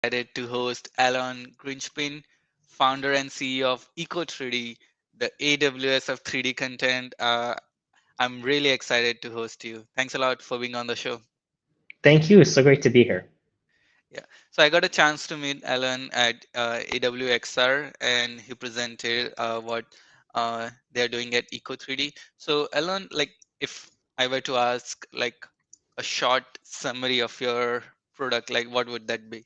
excited to host Alon Grinshpoon, founder and CEO of Echo3D, the AWS of 3D content. I'm really excited to host you. Thanks a lot for being on the show. Thank you. It's so great to be here. Yeah. So I got a chance to meet Alan at AWXR, and he presented what they're doing at Eco3D. So Alan, like, if I were to ask like a short summary of your product, like what would that be?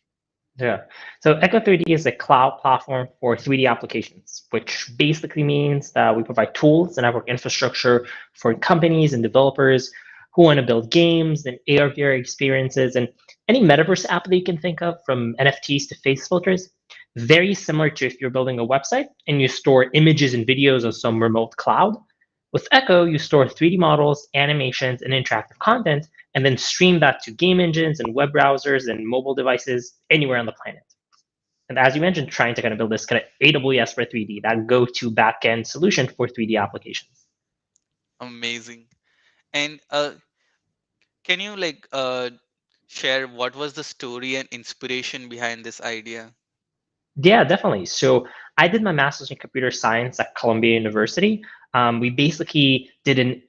Yeah. So Echo3D is a cloud platform for 3D applications, which basically means that we provide tools and network infrastructure for companies and developers who want to build games and AR/VR experiences and any metaverse app that you can think of, from NFTs to face filters. Very similar to if you're building a website and you store images and videos on some remote cloud. With Echo, you store 3D models, animations, and interactive content, and then stream that to game engines and web browsers and mobile devices anywhere on the planet. And as you mentioned, trying to kind of build this kind of AWS for 3D, that go-to backend solution for 3D applications. Amazing. And can you share what was the story and inspiration behind this idea? Yeah, definitely. So I did my master's in computer science at Columbia University. We basically did an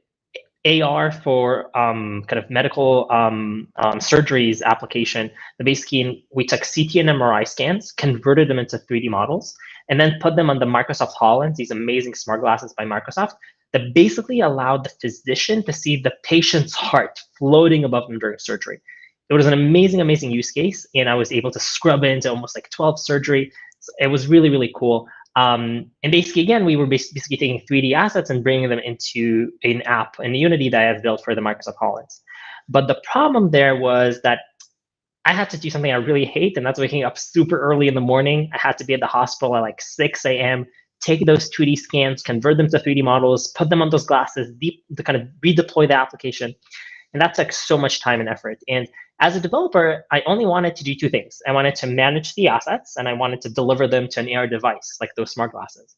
AR for kind of medical surgeries application. Basically, we took CT and MRI scans, converted them into 3D models, and then put them on the Microsoft HoloLens, these amazing smart glasses by Microsoft, that basically allowed the physician to see the patient's heart floating above them during surgery. It was an amazing, amazing use case, and I was able to scrub it into almost like 12 surgery. So it was really, really cool. And basically, again, we were basically taking 3D assets and bringing them into an app in Unity that I have built for the Microsoft HoloLens. But the problem there was that I had to do something I really hate, and that's waking up super early in the morning. I had to be at the hospital at like 6 a.m., take those 2D scans, convert them to 3D models, put them on those glasses, to kind of redeploy the application. And that took so much time and effort. And as a developer, I only wanted to do two things. I wanted to manage the assets and I wanted to deliver them to an AR device, like those smart glasses.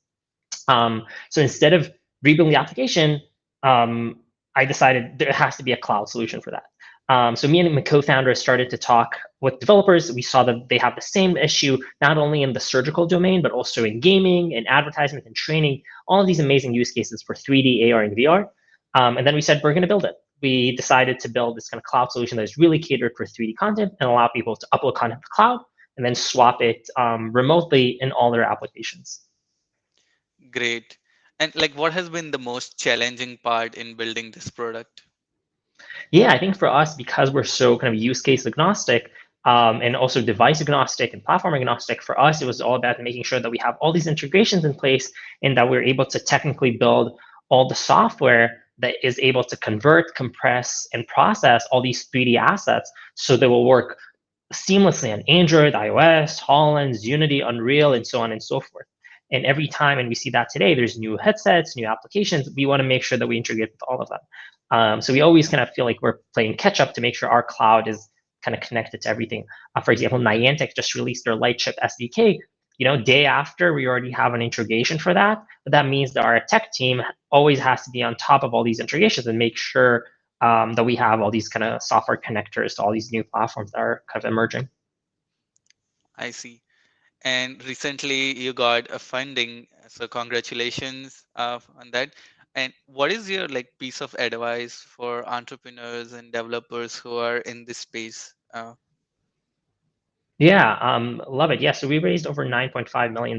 So instead of rebuilding the application, I decided there has to be a cloud solution for that. So me and my co-founders started to talk with developers. We saw that they have the same issue, not only in the surgical domain, but also in gaming and advertisement and training, all of these amazing use cases for 3D, AR, and VR. And then we said, we're going to build it. We decided to build this kind of cloud solution that is really catered for 3D content and allow people to upload content to the cloud and then swap it remotely in all their applications. Great. And like, what has been the most challenging part in building this product? Yeah, I think for us, because we're so kind of use case agnostic, and also device agnostic and platform agnostic, for us, it was all about making sure that we have all these integrations in place and that we're able to technically build all the software that is able to convert, compress, and process all these 3D assets so they will work seamlessly on Android, iOS, HoloLens, Unity, Unreal, and so on and so forth. And every time, and we see that today, there's new headsets, new applications. We want to make sure that we integrate with all of them. So we always kind of feel like we're playing catch up to make sure our cloud is kind of connected to everything. For example, Niantic just released their Lightship SDK. Day after, we already have an integration for that. But that means that our tech team always has to be on top of all these integrations and make sure that we have all these kind of software connectors to all these new platforms that are kind of emerging. I see. And recently you got a funding, so congratulations on that. And what is your like piece of advice for entrepreneurs and developers who are in this space? Yeah, love it. Yeah, so we raised over $9.5 million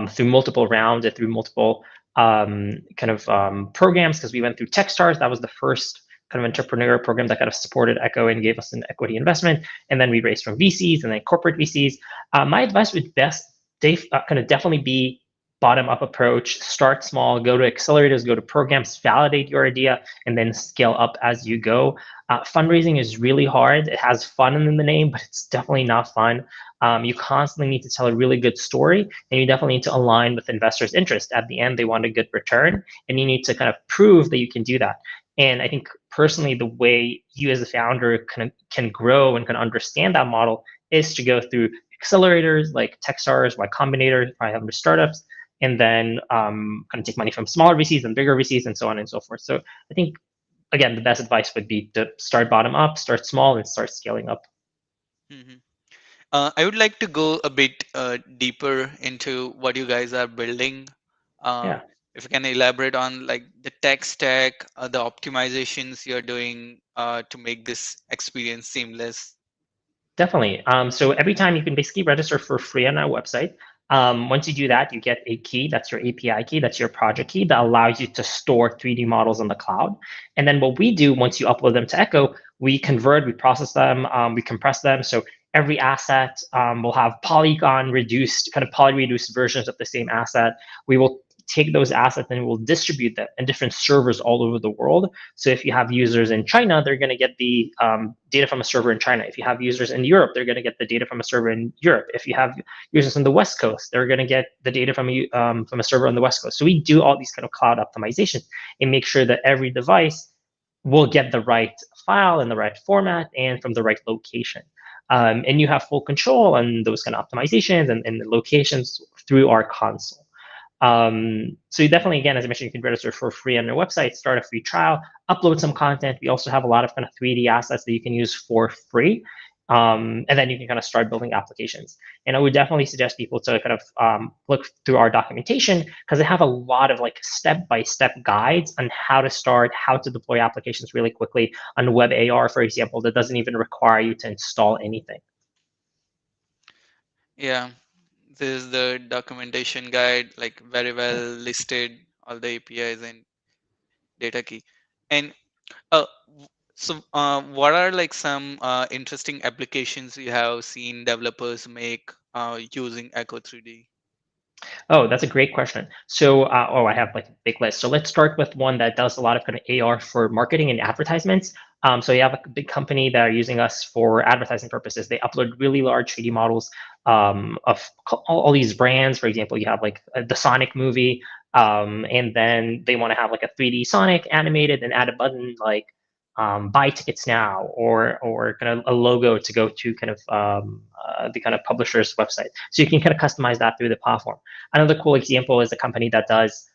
through multiple rounds and through multiple kind of programs because we went through Techstars. That was the first kind of entrepreneurial program that kind of supported Echo and gave us an equity investment. And then we raised from VCs and then corporate VCs. My advice would kind of definitely be bottom up approach, start small, go to accelerators, go to programs, validate your idea, and then scale up as you go. Fundraising is really hard. It has fun in the name, but it's definitely not fun. You constantly need to tell a really good story, and you definitely need to align with investors' interest. At the end, they want a good return, and you need to kind of prove that you can do that. And I think personally, the way you as a founder can grow and can understand that model is to go through accelerators like Techstars, Y Combinator, 500 startups, and then kind of take money from smaller VCs and bigger VCs and so on and so forth. So I think again, the best advice would be to start bottom up, start small, and start scaling up. Mhm. I would like to go a bit deeper into what you guys are building. Uh, Yeah. if you can elaborate on like the tech stack, the optimizations you're doing to make this experience seamless. Definitely. So every time you can basically register for free on our website. Once you do that, you get a key. That's your API key. That's your project key that allows you to store 3D models on the cloud. And then what we do once you upload them to Echo, we convert, we process them, we compress them. So every asset will have polygon reduced, kind of poly reduced versions of the same asset. We will take those assets and we'll distribute them in different servers all over the world. So if you have users in China, they're going to get the data from a server in China. If you have users in Europe, they're going to get the data from a server in Europe. If you have users on the West Coast, they're going to get the data from a server on the West Coast. So we do all these kind of cloud optimizations and make sure that every device will get the right file in the right format and from the right location. And you have full control on those kind of optimizations and the locations through our console. So you definitely, again, as I mentioned, you can register for free on their website, start a free trial, upload some content. We also have a lot of kind of 3D assets that you can use for free. And then you can kind of start building applications. And I would definitely suggest people to kind of look through our documentation because they have a lot of like step-by-step guides on how to start, how to deploy applications really quickly on Web AR, for example, that doesn't even require you to install anything. Yeah, this is the documentation guide, like very well listed, all the APIs and data key. And what are like some interesting applications you have seen developers make using Echo 3D? Oh, that's a great question. So, I have like a big list. So let's start with one that does a lot of kind of AR for marketing and advertisements. So you have a big company that are using us for advertising purposes. They upload really large 3D models of all these brands. For example, you have like the Sonic movie, and then they want to have like a 3D Sonic animated and add a button like buy tickets now or kind of a logo to go to kind of the kind of publisher's website. So you can kind of customize that through the platform. Another cool example is a company that does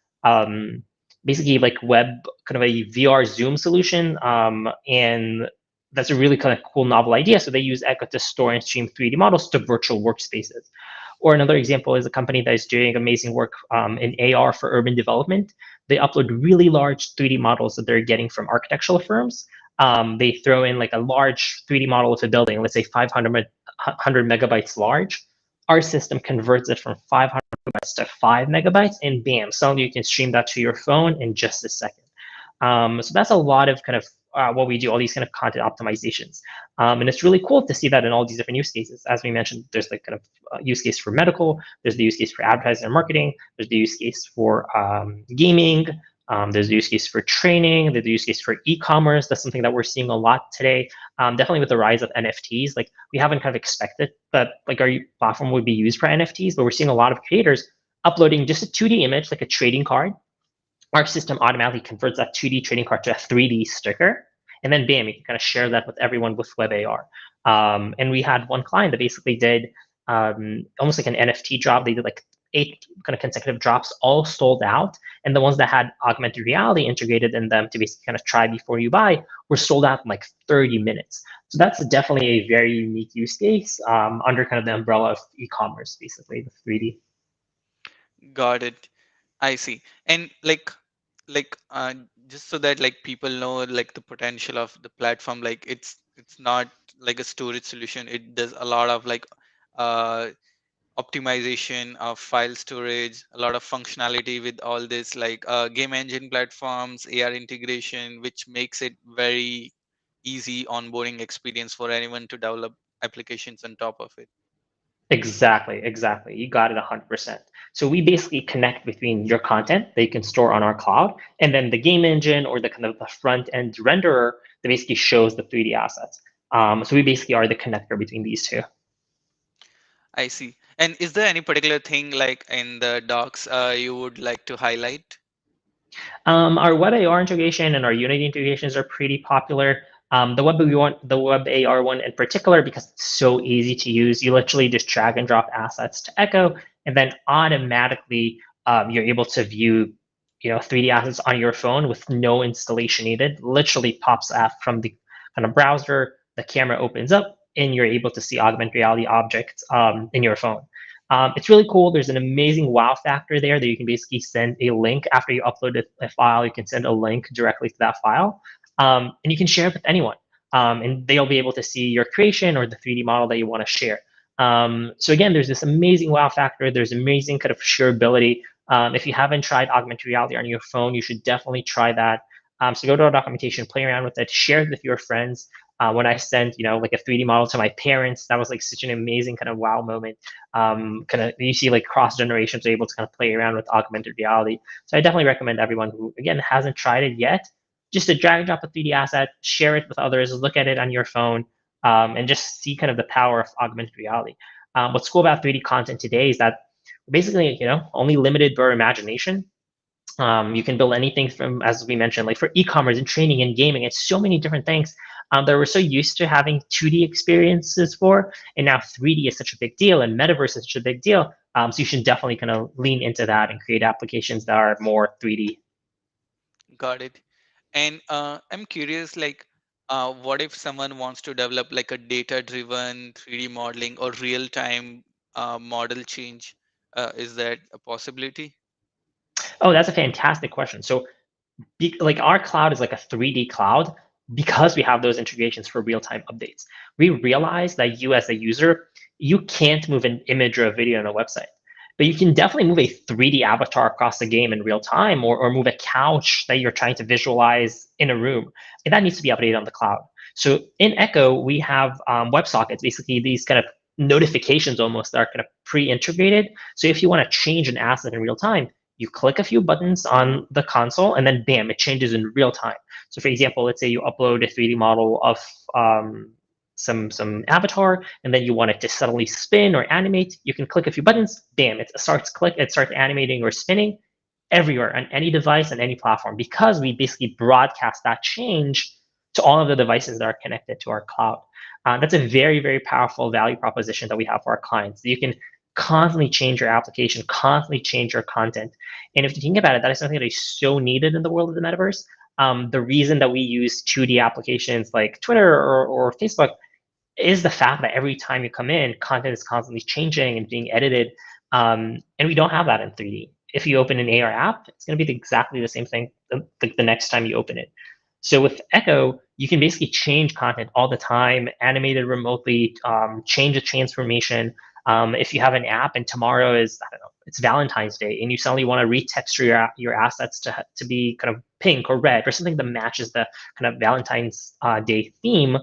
basically like web kind of a VR Zoom solution, and that's a really kind of cool novel idea. So they use Echo to store and stream 3D models to virtual workspaces. Or another example is a company that is doing amazing work in AR for urban development. They upload really large 3D models that they're getting from architectural firms. They throw in like a large 3D model of a building, let's say 500 megabytes large. Our system converts it from 500 megabytes to 5 megabytes, and bam, suddenly you can stream that to your phone in just a second. So that's a lot of kind of what we do, all these kind of content optimizations. And it's really cool to see that in all these different use cases. As we mentioned, there's like kind of use case for medical, there's the use case for advertising and marketing, there's the use case for gaming, there's the use case for training, there's the use case for e-commerce. That's something that we're seeing a lot today. Definitely with the rise of NFTs, like we haven't kind of expected that like our platform would be used for NFTs, but we're seeing a lot of creators uploading just a 2D image, like a trading card. Our system automatically converts that 2D trading card to a 3D sticker. And then bam, you can kind of share that with everyone with Web AR. And we had one client that basically did almost like an NFT drop. They did like 8 kind of consecutive drops, all sold out. And the ones that had augmented reality integrated in them to basically kind of try before you buy were sold out in like 30 minutes. So that's definitely a very unique use case under kind of the umbrella of e-commerce, basically the 3D. Got it. I see. And like just so that like people know like the potential of the platform, like it's not like a storage solution. It does a lot of like uh optimization of file storage, a lot of functionality with all this like game engine platforms, AR integration, which makes it very easy onboarding experience for anyone to develop applications on top of it. Exactly, exactly. You got it 100%. So we basically connect between your content that you can store on our cloud and then the game engine or the kind of the front end renderer that basically shows the 3D assets. So we basically are the connector between these two. I see. And is there any particular thing like in the docs you would like to highlight? Our web AR integration and our Unity integrations are pretty popular. The web AR one in particular, because it's so easy to use. You literally just drag and drop assets to Echo, and then automatically you're able to view, 3D assets on your phone with no installation needed. Literally pops up from the kind of browser. The camera opens up, and you're able to see augmented reality objects in your phone. It's really cool. There's an amazing wow factor there that you can basically send a link after you upload a file. You can send a link directly to that file, and you can share it with anyone. And they'll be able to see your creation or the 3D model that you want to share. So again, there's this amazing wow factor. There's amazing kind of shareability. If you haven't tried augmented reality on your phone, you should definitely try that. So go to our documentation, play around with it, share it with your friends. When I sent, like a 3D model to my parents, that was like such an amazing kind of wow moment. Kind of you see like cross generations are able to kind of play around with augmented reality. So I definitely recommend everyone who again hasn't tried it yet, just to drag and drop a 3D asset, share it with others, look at it on your phone, and just see kind of the power of augmented reality. What's cool about 3D content today is that basically, only limited by our imagination. You can build anything from, as we mentioned, like for e-commerce and training and gaming. It's so many different things that we're so used to having 2D experiences for, and now 3D is such a big deal, and metaverse is such a big deal. So you should definitely kind of lean into that and create applications that are more 3D. Got it. And I'm curious, like, what if someone wants to develop like a data-driven 3D modeling or real-time model change? Is that a possibility? Oh, that's a fantastic question. So like our cloud is like a 3D cloud because we have those integrations for real-time updates. We realize that you as a user, you can't move an image or a video on a website, but you can definitely move a 3D avatar across the game in real time, or move a couch that you're trying to visualize in a room. And that needs to be updated on the cloud. So in Echo, we have WebSockets, basically these kind of notifications almost that are kind of pre-integrated. So if you want to change an asset in real time, you click a few buttons on the console, and then bam, it changes in real time. So for example, let's say you upload a 3D model of some avatar, and then you want it to suddenly spin or animate. You can click a few buttons, bam, it starts animating or spinning everywhere on any device and any platform, because we basically broadcast that change to all of the devices that are connected to our cloud. That's a very, very powerful value proposition that we have for our clients. You can constantly change your application, constantly change your content. And if you think about it, that is something that is so needed in the world of the metaverse. The reason that we use 2D applications like Twitter or Facebook is the fact that every time you come in, content is constantly changing and being edited. And we don't have that in 3D. If you open an AR app, it's going to be exactly the same thing the next time you open it. So with Echo, you can basically change content all the time, animate it remotely, change the transformation. If you have an app and tomorrow is, I don't know, it's Valentine's Day, and you suddenly want to retexture your assets to be kind of pink or red or something that matches the kind of Valentine's Day theme,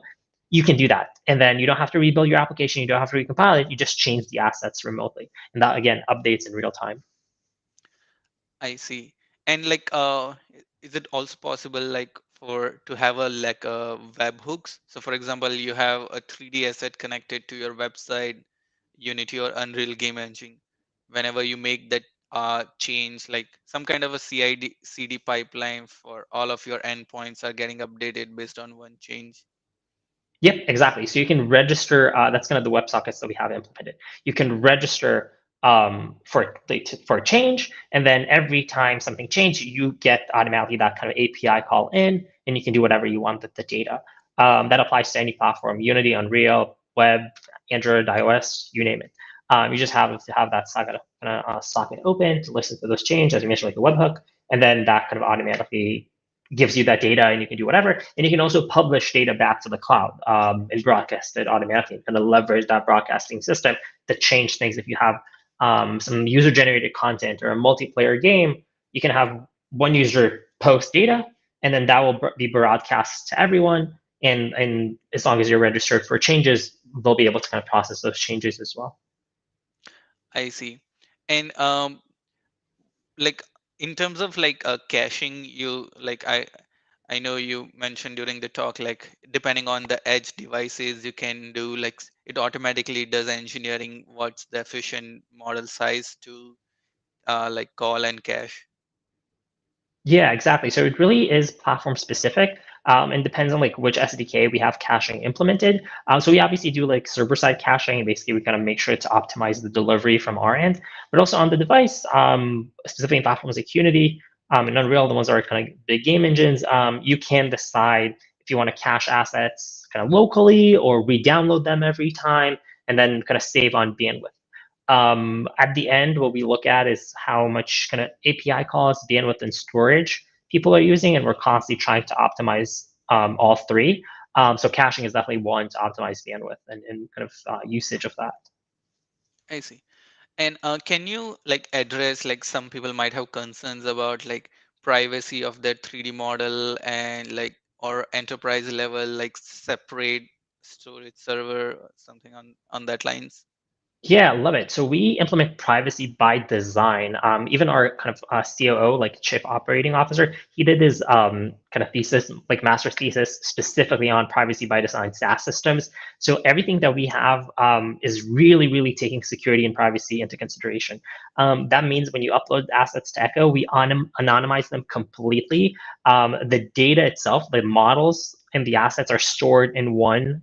you can do that. And then you don't have to rebuild your application. You don't have to recompile it. You just change the assets remotely. And that, again, updates in real time. I see. And like, is it also possible like for to have a like a webhooks? So for example, you have a 3D asset connected to your website, Unity or Unreal game engine. Whenever you make that change, like some kind of a CID CD pipeline for all of your endpoints are getting updated based on one change. Yep, exactly. So you can register. That's kind of the WebSockets that we have implemented. You can register for a change, and then every time something changes, you get automatically that kind of API call in, and you can do whatever you want with the data. That applies to any platform: Unity, Unreal, Web, Android, iOS, you name it. You just have to have that socket open to listen to those changes, as you mentioned, like a webhook, and then that kind of automatically gives you that data, and you can do whatever. And you can also publish data back to the cloud and broadcast it automatically, and kind of leverage that broadcasting system to change things. If you have some user-generated content or a multiplayer game, you can have one user post data, and then that will be broadcast to everyone. And as long as you're registered for changes, they'll be able to kind of process those changes as well. I see. And like in terms of like caching, you like I know you mentioned during the talk, like depending on the edge devices, you can do like it automatically does engineering what's the efficient model size to like call and cache. Yeah, exactly. So it really is platform specific, and depends on like which SDK we have caching implemented. So we obviously do like server side caching, and basically we kind of make sure to optimize the delivery from our end, but also on the device, specifically in platforms like Unity and Unreal, the ones that are kind of big game engines. You can decide if you want to cache assets kind of locally or re-download them every time, and then kind of save on bandwidth. At the end, what we look at is how much kind of API calls, bandwidth, and storage people are using, and we're constantly trying to optimize all three. So caching is definitely one to optimize bandwidth and kind of usage of that. I see. And can you like address like some people might have concerns about like privacy of their 3D model and like or enterprise level like separate storage server or something on that lines? Yeah, love it. So we implement privacy by design. Even our kind of COO, like Chief Operating Officer, he did his kind of thesis, like master's thesis, specifically on privacy by design SaaS systems. So everything that we have is really, really taking security and privacy into consideration. That means when you upload assets to Echo, we anonymize them completely. The data itself, the models and the assets are stored in one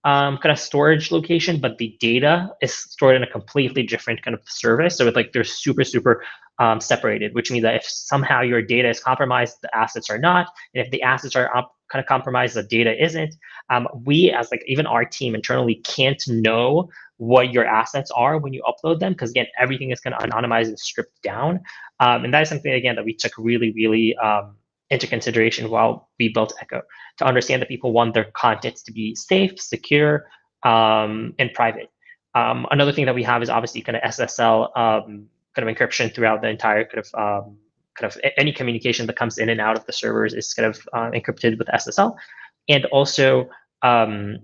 kind of storage location, but the data is stored in a completely different kind of service. So it's like they're super, super separated, which means that if somehow your data is compromised, the assets are not. And if the assets are kind of compromised, the data isn't. We, as like even our team internally, can't know what your assets are when you upload them, because again, everything is kind of anonymized and stripped down. And that is something again that we took really, really into consideration while we built Echo, to understand that people want their content to be safe, secure, and private. Another thing that we have is obviously kind of SSL kind of encryption throughout the entire kind of any communication that comes in and out of the servers is kind of encrypted with SSL, and also kind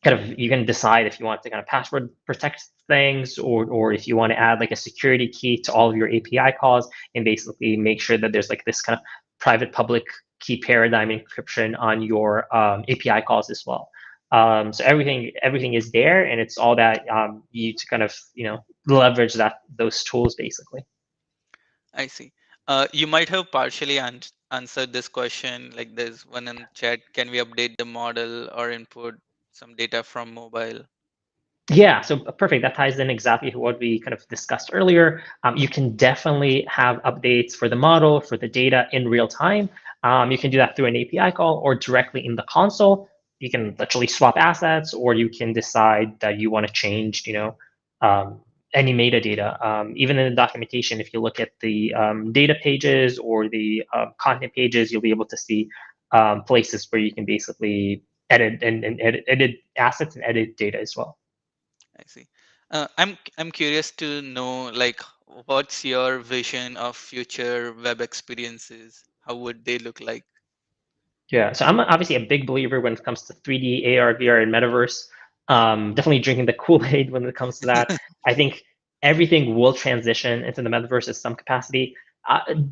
of you can decide if you want to kind of password protect things, or if you want to add like a security key to all of your API calls and basically make sure that there's like this kind of private public key paradigm encryption on your API calls as well. So everything is there, and it's all that you to kind of leverage those tools basically. I see. You might have partially answered this question. Like there's one in chat. Can we update the model or input some data from mobile? Yeah, so perfect. That ties in exactly to what we kind of discussed earlier. You can definitely have updates for the model, for the data in real time. You can do that through an API call or directly in the console. You can literally swap assets, or you can decide that you want to change, any metadata. Even in the documentation, if you look at the data pages or the content pages, you'll be able to see places where you can basically edit and edit assets and edit data as well. I see. I'm curious to know like what's your vision of future web experiences? How would they look like? Yeah, so I'm obviously a big believer when it comes to 3D, AR, VR, and metaverse. Definitely drinking the Kool-Aid when it comes to that. I think everything will transition into the metaverse in some capacity.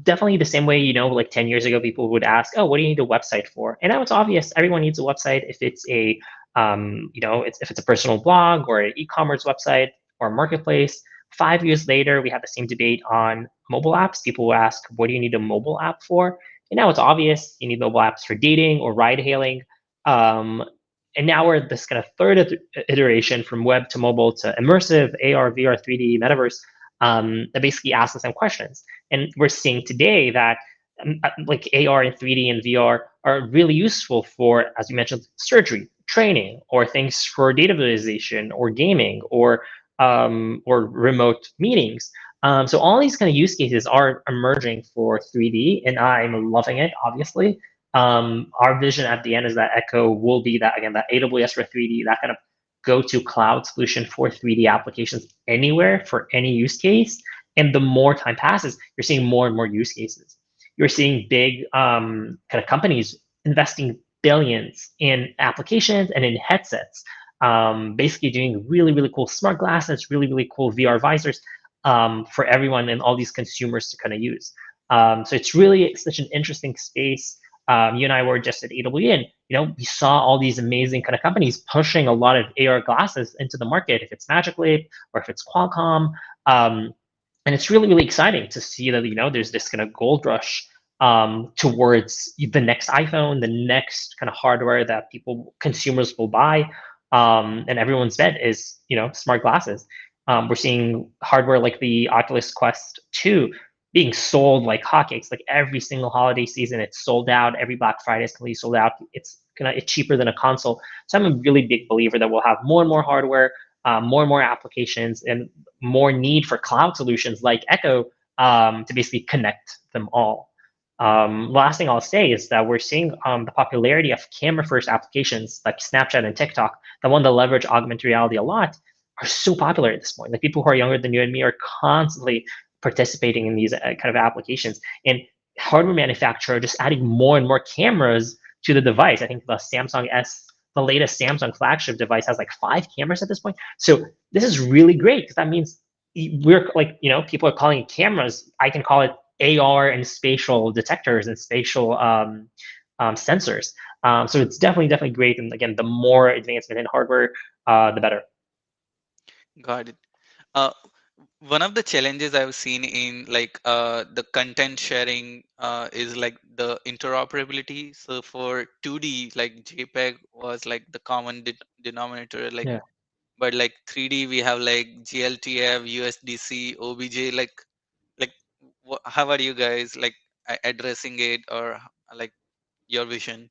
Definitely the same way, like 10 years ago, people would ask, oh, what do you need a website for? And now it's obvious everyone needs a website if it's if it's a personal blog or an e-commerce website or a marketplace. 5 years later, we had the same debate on mobile apps. People will ask, what do you need a mobile app for? And now it's obvious you need mobile apps for dating or ride hailing. Um, and now we're at this kind of third iteration from web to mobile to immersive AR, VR, 3D, metaverse that basically asks the same questions. And we're seeing today that like AR and 3D and VR are really useful for, as you mentioned, surgery, training, or things for data visualization, or gaming, or remote meetings. So all these kind of use cases are emerging for 3D, and I'm loving it, obviously. Our vision at the end is that Echo will be that, again, that AWS for 3D, that kind of go-to cloud solution for 3D applications anywhere for any use case. And the more time passes, you're seeing more and more use cases. You're seeing big kind of companies investing billions in applications and in headsets, basically doing really, really cool smart glasses, really, really cool VR visors for everyone and all these consumers to kind of use. So it's really such an interesting space. You and I were just at AWS, and we saw all these amazing kind of companies pushing a lot of AR glasses into the market. If it's Magic Leap or if it's Qualcomm, and it's really, really exciting to see that there's this kind of gold rush towards the next iPhone, the next kind of hardware that consumers will buy, and everyone's bet is smart glasses. We're seeing hardware like the Oculus Quest 2 being sold like hotcakes. Like every single holiday season, it's sold out. Every Black Friday is completely sold out. It's kind of cheaper than a console. So I'm a really big believer that we'll have more and more hardware, more and more applications, and more need for cloud solutions like Echo to basically connect them all. Last thing I'll say is that we're seeing the popularity of camera-first applications like Snapchat and TikTok, the one that leverage augmented reality a lot, are so popular at this point. Like people who are younger than you and me are constantly participating in these kind of applications. And hardware manufacturer just adding more and more cameras to the device. I think the latest Samsung flagship device has like 5 cameras at this point. So this is really great because that means we're like, people are calling it cameras. I can call it AR and spatial detectors and spatial sensors. So it's definitely great. And again, the more advancement in hardware, the better. Got it. Uh, One of the challenges I've seen in like the content sharing is like the interoperability. So for 2D, like JPEG was like the common denominator, like, Yeah. but like 3D we have like GLTF, USDC, OBJ. Like how are you guys like addressing it, or like your vision?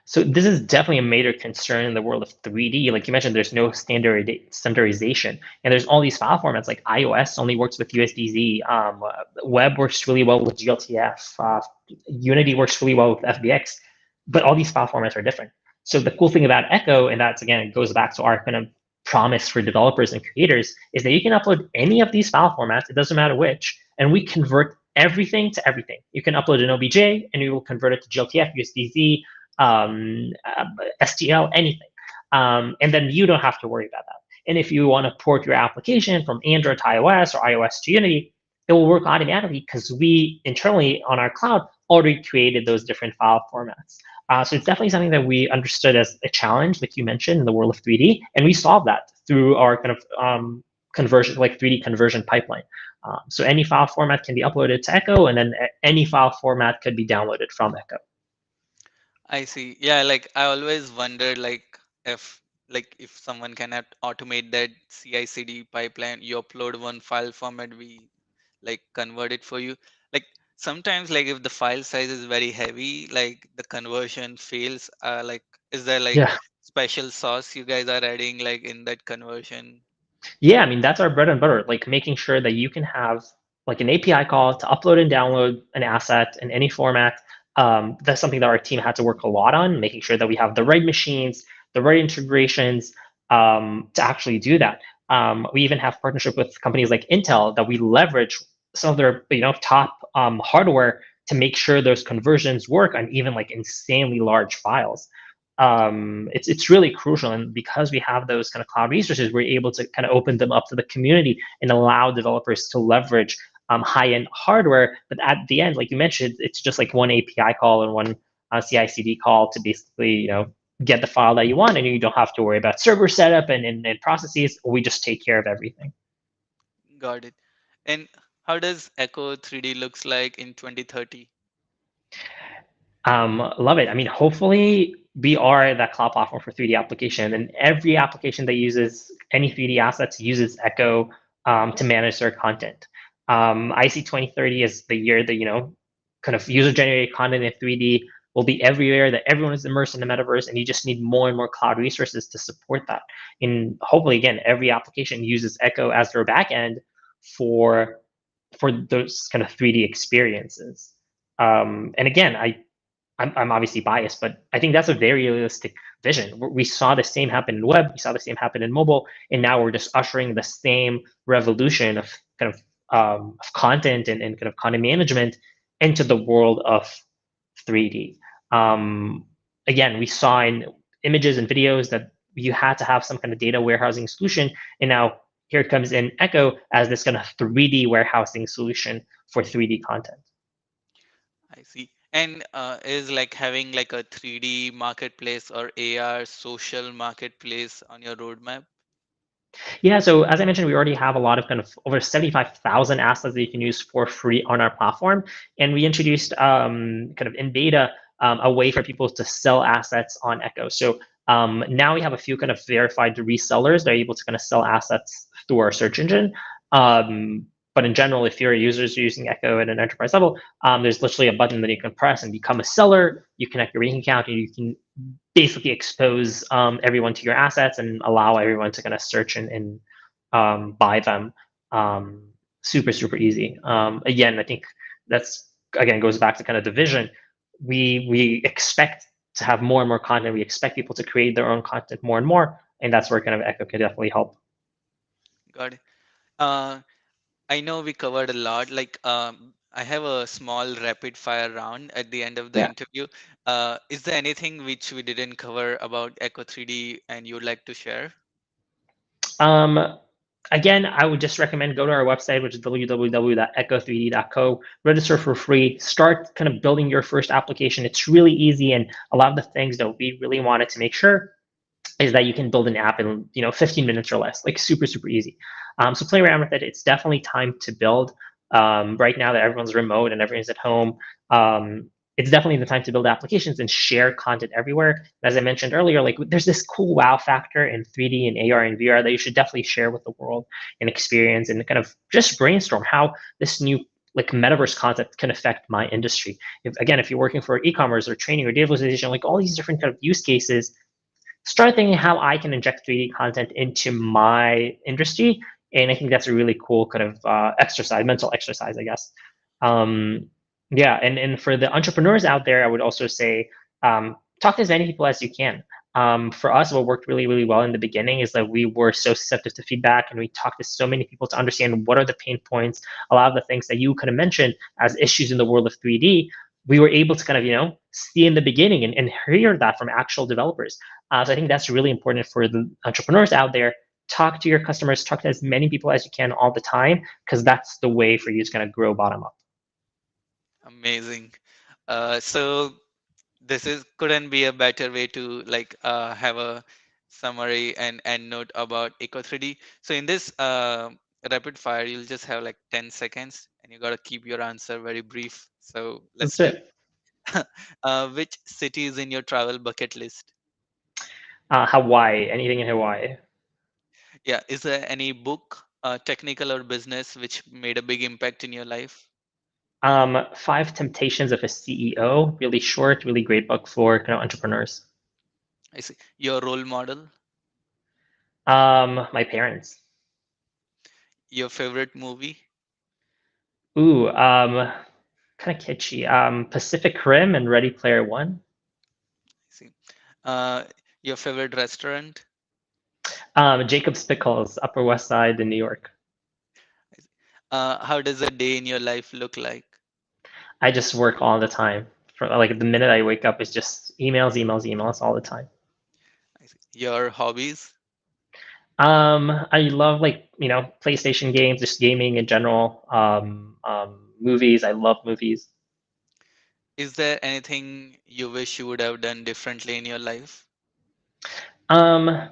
So this is definitely a major concern in the world of 3D. Like you mentioned, there's no standardization, and there's all these file formats. Like iOS only works with USDZ. Web works really well with GLTF. Unity works really well with FBX, but all these file formats are different. So the cool thing about Echo, and that's again, it goes back to our kind of promise for developers and creators, is that you can upload any of these file formats. It doesn't matter which, and we convert everything to everything. You can upload an OBJ, and we will convert it to GLTF, USDZ, um, STL, anything. And then you don't have to worry about that. And if you want to port your application from Android to iOS or iOS to Unity, it will work automatically because we internally on our cloud already created those different file formats. So it's definitely something that we understood as a challenge, like you mentioned, in the world of 3D, and we solved that through our kind of conversion, like 3D conversion pipeline. So any file format can be uploaded to Echo, and then any file format could be downloaded from Echo. I see. Yeah, like I always wondered if if someone can automate that CI/CD pipeline, you upload one file format, we like convert it for you. Like sometimes like if the file size is very heavy, like the conversion fails. Like is there like Yeah. special sauce you guys are adding like in that conversion? Yeah, I mean, that's our bread and butter, like making sure that you can have like an API call to upload and download an asset in any format. That's something that our team had to work a lot on, making sure that we have the right machines, the right integrations to actually do that. We even have partnership with companies like Intel that we leverage some of their top hardware to make sure those conversions work on even like insanely large files. It's really crucial. And because we have those kind of cloud resources, we're able to kind of open them up to the community and allow developers to leverage high-end hardware. But at the end, like you mentioned, it's just like one API call and one CI/CD call to basically get the file that you want, and you don't have to worry about server setup and processes. We just take care of everything. Got it. And how does Echo 3D looks like in 2030? Love it. I mean, hopefully we are that cloud platform for 3D application, and every application that uses any 3D assets uses Echo to manage their content. I see 2030 as the year that kind of user-generated content in 3D will be everywhere, that everyone is immersed in the metaverse, and you just need more and more cloud resources to support that. And hopefully, again, every application uses Echo as their backend for those kind of 3D experiences. And again, I'm obviously biased, but I think that's a very realistic vision. We saw the same happen in web, we saw the same happen in mobile, and now we're just ushering the same revolution of kind of content and kind of content management into the world of 3D. Again, we saw in images and videos that you had to have some kind of data warehousing solution, and now here it comes in Echo as this kind of 3D warehousing solution for 3D content. I see. And is like having like a 3D marketplace or AR social marketplace on your roadmap? Yeah, so as I mentioned, we already have a lot of kind of over 75,000 assets that you can use for free on our platform. And we introduced kind of in beta a way for people to sell assets on Echo. So now we have a few kind of verified resellers that are able to kind of sell assets through our search engine. But in general, if you're a user who's using Echo at an enterprise level, there's literally a button that you can press and become a seller. You connect your bank account, and you can basically expose everyone to your assets and allow everyone to kind of search and buy them. Super, super easy. Again, I think that's again goes back to kind of the vision. We expect to have more and more content. We expect people to create their own content more and more, and that's where kind of Echo can definitely help. Got it. Uh, I know we covered a lot. I have a small rapid fire round at the end of the Yeah. interview. Is there anything which we didn't cover about Echo 3D and you'd like to share? Um, Again, I would just recommend go to our website, which is www.echo3d.co. Register for free. Start kind of building your first application. It's really easy, and a lot of the things that we really wanted to make sure is that you can build an app in 15 minutes or less, like super super easy. So play around with it. It's definitely time to build. Right now that everyone's remote and everyone's at home, it's definitely the time to build applications and share content everywhere. As I mentioned earlier, like there's this cool wow factor in 3D and AR and VR that you should definitely share with the world and experience and kind of just brainstorm how this new like metaverse concept can affect my industry. If you're working for e-commerce or training or data visualization, like all these different kind of use cases, start thinking how I can inject 3D content into my industry. And I think that's a really cool kind of exercise, mental exercise, I guess. Yeah, and for the entrepreneurs out there, I would also say talk to as many people as you can. For us, what worked really, really well in the beginning is that we were so receptive to feedback and we talked to so many people to understand what are the pain points, a lot of the things that you kind of mentioned as issues in the world of 3D. We were able to kind of, see in the beginning and hear that from actual developers. So I think that's really important for the entrepreneurs out there. Talk to your customers, talk to as many people as you can all the time, because that's the way for you to kind of grow bottom up. Amazing. So this is couldn't be a better way to have a summary and note about Eco 3D. So in this rapid fire, you'll just have like 10 seconds and you got to keep your answer very brief. So let's That's start. it. Which city is in your travel bucket list? Hawaii, anything in Hawaii. Yeah, is there any book, technical or business, which made a big impact in your life? Five Temptations of a CEO, really short, really great book for kind of entrepreneurs. I see. Your role model, My parents. your favorite movie, Ooh, kind of kitschy. Pacific Rim and Ready Player One. I see. Uh, your favorite restaurant. Jacob's Pickles, Upper West Side in New York. I see. How does a day in your life look like? I just work all the time. For like the minute I wake up, it's just emails, emails, emails all the time. I see. Your hobbies. I love like PlayStation games, just gaming in general. Movies. I love movies. Is there anything you wish you would have done differently in your life? Um,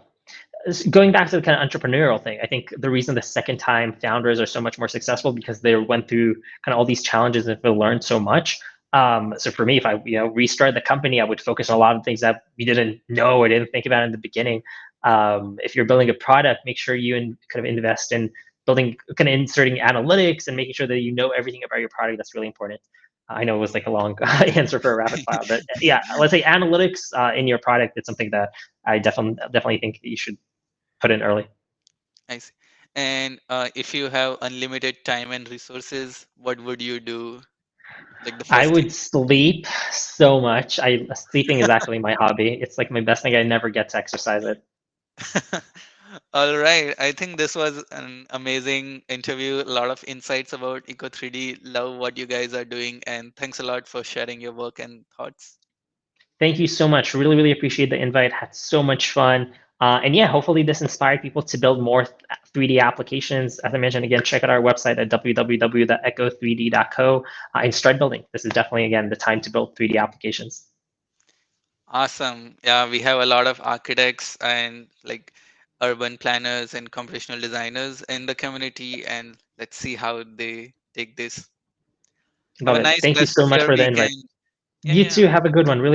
Going back to the kind of entrepreneurial thing, I think the reason the second time founders are so much more successful because they went through kind of all these challenges and they learned so much. So for me, if I restart the company, I would focus on a lot of things that we didn't know or didn't think about in the beginning. If you're building a product, make sure you kind of invest in building, kind of inserting analytics and making sure that you know everything about your product. That's really important. I know it was like a long answer for a rapid fire, but yeah, let's say analytics in your product. It's something that I definitely think you should put in early. I see. And if you have unlimited time and resources, what would you do? Like the I first thing. would sleep so much. I Sleeping is actually my hobby. It's like my best thing. I never get to exercise it. All right. I think this was an amazing interview. A lot of insights about Eco 3D. Love what you guys are doing. And thanks a lot for sharing your work and thoughts. Thank you so much. Really, really appreciate the invite. Had so much fun. And yeah, hopefully this inspired people to build more 3D applications. As I mentioned, again, check out our website at www.echo3d.co and start building. This is definitely, again, the time to build 3D applications. Awesome. Yeah, we have a lot of architects and like urban planners and computational designers in the community. And let's see how they take this. Have Love a it. nice Thank you rest so of much your for the invite. weekend. Yeah, You yeah. too. Have a good one. Really